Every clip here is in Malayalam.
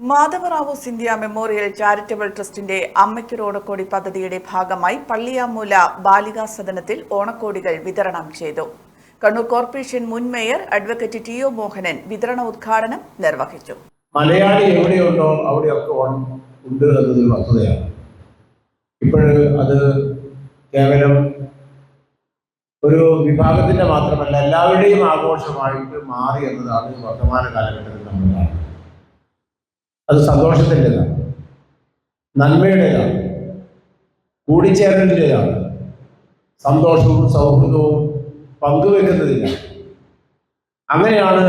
മാധവറാവു സിന്ധ്യ മെമ്മോറിയൽ ചാരിറ്റബിൾ ട്രസ്റ്റിന്റെ അമ്മയ്ക്കൊരു ഓണക്കോടി പദ്ധതിയുടെ ഭാഗമായി പള്ളിയാമൂല ബാലികാ സദനത്തിൽ ഓണക്കോടികൾ വിതരണം ചെയ്തു. കണ്ണൂർ കോർപ്പറേഷൻ മുൻ മേയർ അഡ്വക്കേറ്റ് ടി.ഒ. മോഹനൻ വിതരണ ഉദ്ഘാടനം നിർവഹിച്ചു. മലയാളി എവിടെയുണ്ടോ അവിടെയൊക്കെ ഓണം ഉണ്ട് എന്നതൊരു വസ്തുതയാണ്. ഇപ്പോഴ് അത് കേവലം ഒരു വിഭാഗത്തിന്റെ മാത്രമല്ല, എല്ലാവരുടെയും ആഘോഷമായിട്ട് മാറി എന്നതാണ് വർത്തമാന കാലഘട്ടത്തിൽ നമ്മൾ കാണുന്നത്. അത് സന്തോഷത്തിൻ്റെതാണ്, നന്മയുടേതാണ്, കൂടിച്ചേരലിൻ്റെതാണ്, സന്തോഷവും സൗഹൃദവും പങ്കുവെക്കുന്നതിലാണ്. അങ്ങനെയാണ്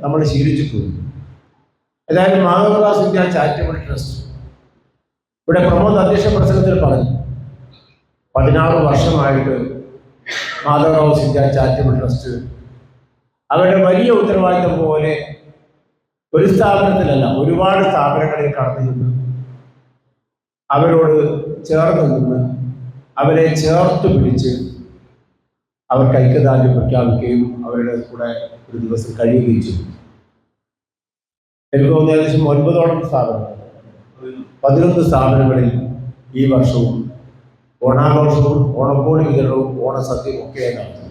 നമ്മൾ ശീലിച്ചിട്ടുള്ളത്. ഏതായാലും മാധവറാവു സിന്ധ്യ ചാരിറ്റബിൾ ട്രസ്റ്റ് ഇവിടെ പ്രമോദ് അധ്യക്ഷ പ്രസംഗത്തിൽ പറഞ്ഞു, 16 വർഷമായിട്ട് മാധവറാവു സിന്ധ്യ ചാരിറ്റബിൾ ട്രസ്റ്റ് അവരുടെ വലിയ ഉത്തരവാദിത്തം പോലെ ഒരു സ്ഥാപനത്തിലല്ല, ഒരുപാട് സ്ഥാപനങ്ങളിൽ കടന്നു നിന്ന് അവരോട് ചേർന്ന് നിന്ന് അവരെ ചേർത്ത് പിടിച്ച് അവർക്ക് ഐക്യദാർഢ്യം പ്രഖ്യാപിക്കുകയും അവരുടെ കൂടെ ഒരു ദിവസം കഴിയുകയും ചെയ്തു. എനിക്ക് തോന്നുന്നു ഏകദേശം 9ഓളം സ്ഥാപനങ്ങൾ, 11 സ്ഥാപനങ്ങളിൽ ഈ വർഷവും ഓണാഘോഷവും ഓണക്കോടി വിതരണവും ഓണസദ്യയും ഒക്കെ നടത്തുന്നു.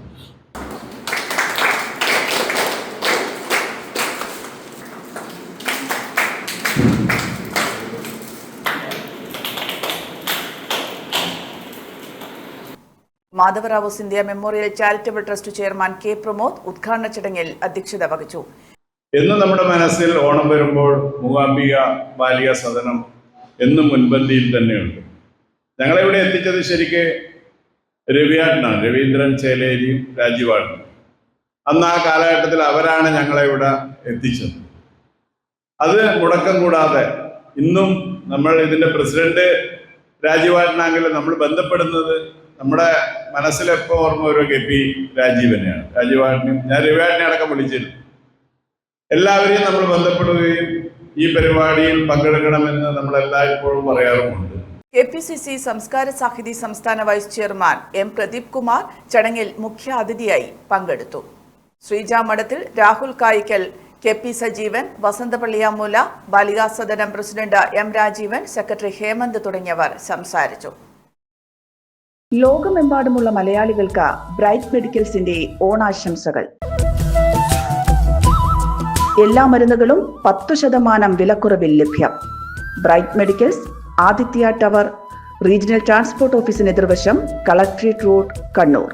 Madhav Rao Scindia memorial charitable trust chairman K Pramod ഉദ്ഘാടന ചടങ്ങിൽ അധ്യക്ഷത വഹിച്ചു. എന്നും നമ്മുടെ മനസ്സിൽ ഓണം വരുമ്പോൾ മൂകാംബിക ബാലികാ സദനം എന്നും മുൻപന്തിയിൽ തന്നെയുണ്ട്. ഞങ്ങളിവിടെ എത്തിച്ചത് ശരിക്ക് രവിയേട്ടനാണ്, രവീന്ദ്രൻ ചേലേരിയും രാജീവാട്ടനും. അന്ന് ആ കാലഘട്ടത്തിൽ അവരാണ് ഞങ്ങളെ ഇവിടെ എത്തിച്ചത്. അത് മുടക്കം കൂടാതെ ഇന്നും നമ്മൾ ഇതിൻ്റെ പ്രസിഡന്റ് രാജീവാട്ടനാണെങ്കിലും നമ്മൾ ബന്ധപ്പെടുന്നത് നമ്മുടെ മനസ്സിലെപ്പോൾ ഓർമ്മ ഒരു KP രാജീവനെയാണ്. രാജീവാട്ടനും ഞാൻ രവിയേട്ടനെ അടക്കം വിളിച്ചിരുന്നു. എല്ലാവരെയും നമ്മൾ ബന്ധപ്പെടുകയും ഈ പരിപാടിയിൽ പങ്കെടുക്കണമെന്ന് നമ്മൾ എല്ലായ്പ്പോഴും പറയാറുമുണ്ട്. KPCC സംസ്കാര സാഹിതി സംസ്ഥാന vice chairman M. Pradeep Kumar ചടങ്ങിൽ മുഖ്യ അതിഥിയായി പങ്കെടുത്തു. Sreeja Madathil, Rahul Kayikkal, KP Sajeevan, Vasantha Palliyamoola Balika Sadanam president M. Rajeevan, secretary Hemanth തുടങ്ങിയവർ സംസാരിച്ചു. ലോകമെമ്പാടുമുള്ള മലയാളികൾക്ക് ബ്രൈറ്റ് മെഡിക്കൽസിന്റെ ഓണാശംസകൾ. എല്ലാ മരുന്നുകളും 10% വിലക്കുറവിൽ ലഭ്യം. Bright medicals, Aditya tower, regional transport ഓഫീസിന് എതിർവശം, കളക്ട്രേറ്റ് റോഡ്, കണ്ണൂർ.